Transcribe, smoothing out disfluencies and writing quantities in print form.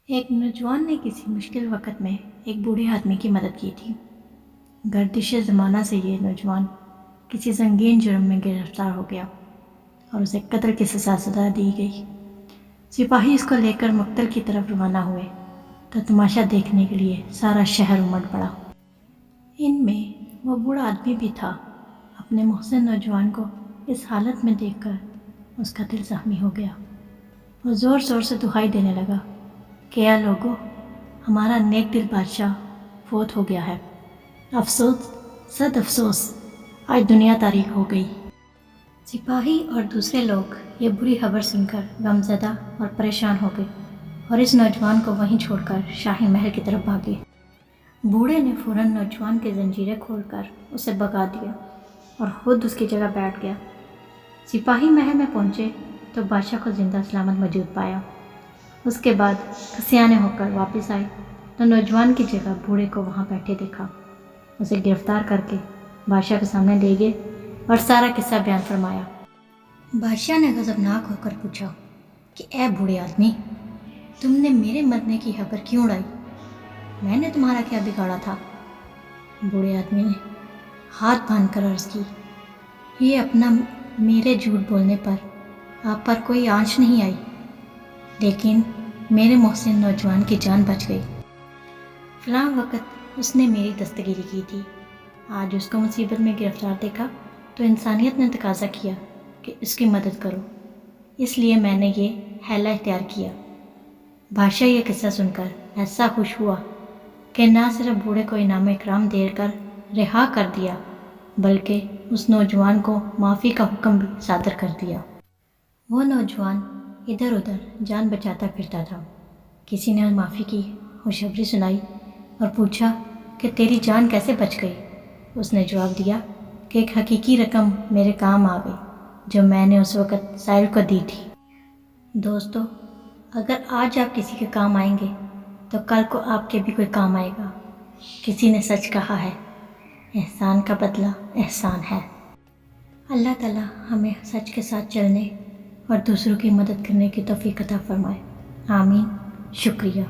ایک نوجوان نے کسی مشکل وقت میں ایک بوڑھے آدمی کی مدد کی تھی۔ گردش زمانہ سے یہ نوجوان کسی سنگین جرم میں گرفتار ہو گیا اور اسے قتل کی سزا دی گئی۔ سپاہی اس کو لے کر مقتل کی طرف روانہ ہوئے تو تماشا دیکھنے کے لیے سارا شہر امڑ پڑا۔ ان میں وہ بوڑھا آدمی بھی تھا۔ اپنے محسن نوجوان کو اس حالت میں دیکھ کر اس کا دل زخمی ہو گیا۔ وہ زور زور سے دہائی دینے لگا کہ اے لوگو، ہمارا نیک دل بادشاہ فوت ہو گیا ہے۔ افسوس، صد افسوس، آج دنیا تاریک ہو گئی۔ سپاہی اور دوسرے لوگ یہ بری خبر سن کر غمزدہ اور پریشان ہو گئے اور اس نوجوان کو وہیں چھوڑ کر شاہی محل کی طرف بھاگے۔ بوڑھے نے فوراً نوجوان کی زنجیریں کھول کر اسے بھگا دیا اور خود اس کی جگہ بیٹھ گیا۔ سپاہی محل میں پہنچے تو بادشاہ کو زندہ سلامت موجود پایا۔ اس کے بعد کسیانے ہو کر واپس آئے تو نوجوان کی جگہ بوڑھے کو وہاں بیٹھے دیکھا۔ اسے گرفتار کر کے بادشاہ کے سامنے لے گئے اور سارا قصہ بیان فرمایا۔ بادشاہ نے غضبناک ہو کر پوچھا کہ اے بوڑھے آدمی، تم نے میرے مرنے کی خبر کیوں اڑائی؟ میں نے تمہارا کیا بگاڑا تھا؟ بوڑھے آدمی نے ہاتھ باندھ کر عرض کی، یہ اپنا میرے جھوٹ بولنے پر آپ پر کوئی آنچ نہیں آئی، لیکن میرے محسن نوجوان کی جان بچ گئی۔ فلاں وقت اس نے میری دستگیری کی تھی۔ آج اس کو مصیبت میں گرفتار دیکھا تو انسانیت نے تقاضا کیا کہ اس کی مدد کرو، اس لیے میں نے یہ حیلہ اختیار کیا۔ بادشاہ یہ قصہ سن کر ایسا خوش ہوا کہ نہ صرف بوڑھے کو انعام اکرام دے کر رہا کر دیا بلکہ اس نوجوان کو معافی کا حکم بھی صادر کر دیا۔ وہ نوجوان ادھر ادھر جان بچاتا پھرتا تھا۔ کسی نے معافی کی خوشخبری سنائی اور پوچھا کہ تیری جان کیسے بچ گئی؟ اس نے جواب دیا کہ ایک حقیقی رقم میرے کام آ گئی جو میں نے اس وقت سائل کو دی تھی۔ دوستو، اگر آج آپ کسی کے کام آئیں گے تو کل کو آپ کے بھی کوئی کام آئے گا۔ کسی نے سچ کہا ہے، احسان کا بدلہ احسان ہے۔ اللہ تعالیٰ ہمیں سچ کے ساتھ چلنے اور دوسروں کی مدد کرنے کی توفیق عطا فرمائے۔ آمین۔ شکریہ۔